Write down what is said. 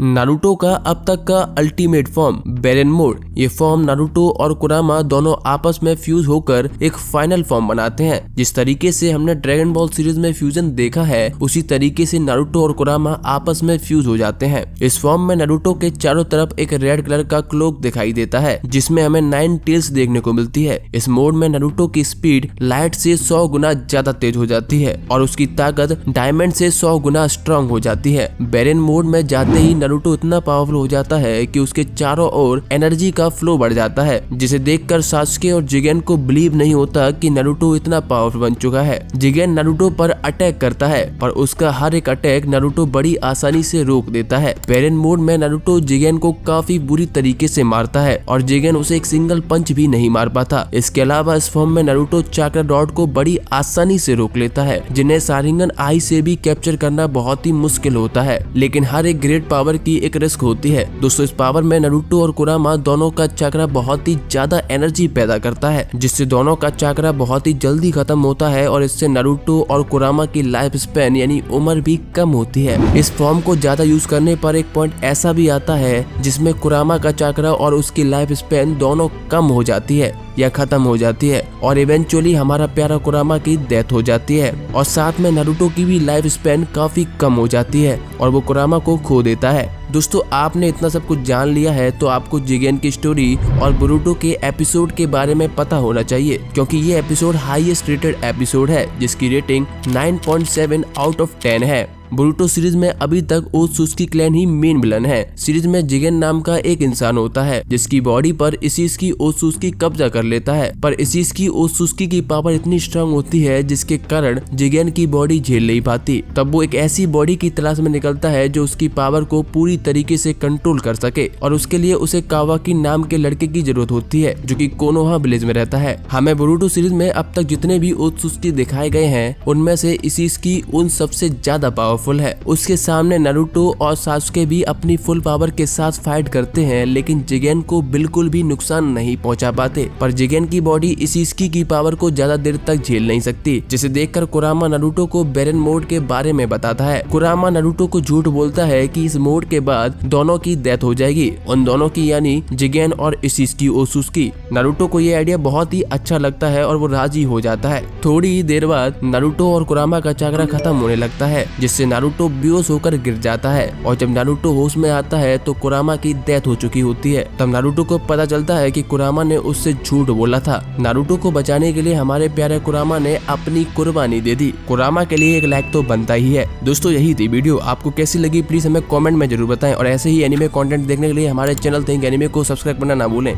Naruto का अब तक का अल्टीमेट फॉर्म बेरेन मोड। ये फॉर्म नारुतो और कुरामा दोनों आपस में फ्यूज होकर एक फाइनल फॉर्म बनाते हैं। जिस तरीके से हमने ड्रैगन बॉल सीरीज में फ्यूजन देखा है, उसी तरीके से नारुतो और कुरामा आपस में फ्यूज हो जाते हैं। इस फॉर्म में नारुतो के चारों तरफ एक रेड कलर का क्लोक दिखाई देता है, जिसमें हमें 9 टेल्स देखने को मिलती है। इस मोड में नारुतो की स्पीड लाइट से 100 गुना ज्यादा तेज हो जाती है और उसकी ताकत डायमंड से 100 गुना स्ट्रांग हो जाती है। बेरेन मोड में जाते ही नारुतो इतना पावरफुल हो जाता है कि उसके चारों ओर एनर्जी का फ्लो बढ़ जाता है, जिसे देखकर सास्के और जिगेन को बिलीव नहीं होता कि नारुतो इतना पावरफुल बन चुका है। जिगेन नारुतो पर अटैक करता है, पर उसका हर एक अटैक नारुतो बड़ी आसानी से रोक देता है। बेरेन मोड में नारुतो जिगेन को काफी बुरी तरीके से मारता है और जिगेन उसे एक सिंगल पंच भी नहीं मार पाता। इसके अलावा इस फॉर्म में नारुतो चाक्रा डॉट को बड़ी आसानी से रोक लेता है, जिन्हें शारिंगन आई से भी कैप्चर करना बहुत ही मुश्किल होता है। लेकिन हर एक ग्रेट पावर की एक रिस्क होती है। दोस्तों, इस पावर में नारुतो और कुरामा दोनों का चाक्रा बहुत ही ज्यादा एनर्जी पैदा करता है, जिससे दोनों का चाक्रा बहुत ही जल्दी खत्म होता है और इससे नारुतो और कुरामा की लाइफ स्पैन यानी उम्र भी कम होती है। इस फॉर्म को ज्यादा यूज करने पर एक पॉइंट ऐसा भी आता है जिसमें कुरामा का चाक्रा और उसकी लाइफ स्पैन दोनों कम हो जाती है या खत्म हो जाती है और इवेंचुअली हमारा प्यारा कुरामा की डेथ हो जाती है और साथ में नारुतो की भी लाइफ स्पैन काफी कम हो जाती है और वो कुरामा को खो देता है। दोस्तों, आपने इतना सब कुछ जान लिया है तो आपको जिगेन की स्टोरी और बोरुतो के एपिसोड के बारे में पता होना चाहिए, क्योंकि ये एपिसोड हाईएस्ट रेटेड एपिसोड है, जिसकी रेटिंग 9.7 आउट ऑफ 10 है। बोरुतो सीरीज में अभी तक ओत्सुकी क्लैन ही मेन विलन है। सीरीज में जिगेन नाम का एक इंसान होता है जिसकी बॉडी पर इशिसुकी ओत्सुकी कब्जा कर लेता है, पर इशिसुकी ओत्सुकी की पावर इतनी स्ट्रांग होती है जिसके कारण जिगेन की बॉडी झेल नहीं पाती। तब वो एक ऐसी बॉडी की तलाश में निकलता है जो उसकी पावर को पूरी तरीके से कंट्रोल कर सके और उसके लिए उसे कावाकी नाम के लड़के की जरूरत होती है, जो कि कोनोहा विलेज में रहता है। हमें बोरुतो सीरीज में अब तक जितने भी ओत्सुकी दिखाए गए हैं उनमें से इशिसुकी उन सबसे ज्यादा पावरफुल है। उसके सामने नारुतो और सासुके भी अपनी फुल पावर के साथ फाइट करते हैं, लेकिन जिगेन को बिल्कुल भी नुकसान नहीं पहुंचा पाते। पर जिगेन की बॉडी इशिसुकी की पावर को ज्यादा देर तक झेल नहीं सकती, जिसे देखकर कुरामा नारुतो को बेरेन मोड के बारे में बताता है। कुरामा नारुतो को झूठ बोलता है कि इस मोड के बाद दोनों की डेथ हो जाएगी, उन दोनों की यानी जिगेन और इशिसुकी ओत्सुकी। नारुतो को ये आइडिया बहुत ही अच्छा लगता है और वो राजी हो जाता है। थोड़ी ही देर बाद नारुतो और कुरामा का चाक्रा खत्म होने लगता है, जिससे नारुतो बेहोश होकर गिर जाता है और जब नारुतो होश में आता है तो कुरामा की डेथ हो चुकी होती है। तब नारुतो को पता चलता है कि कुरामा ने उससे झूठ बोला था। नारुतो को बचाने के लिए हमारे प्यारे कुरामा ने अपनी कुर्बानी दे दी। कुरामा के लिए एक लाइक तो बनता ही है। दोस्तों, यही थी वीडियो। आपको कैसी लगी प्लीज हमें कमेंट में जरूर बताएं और ऐसे ही एनिमे कंटेंट देखने के लिए हमारे चैनल थिंक एनिमे को सब्सक्राइब करना ना भूलें।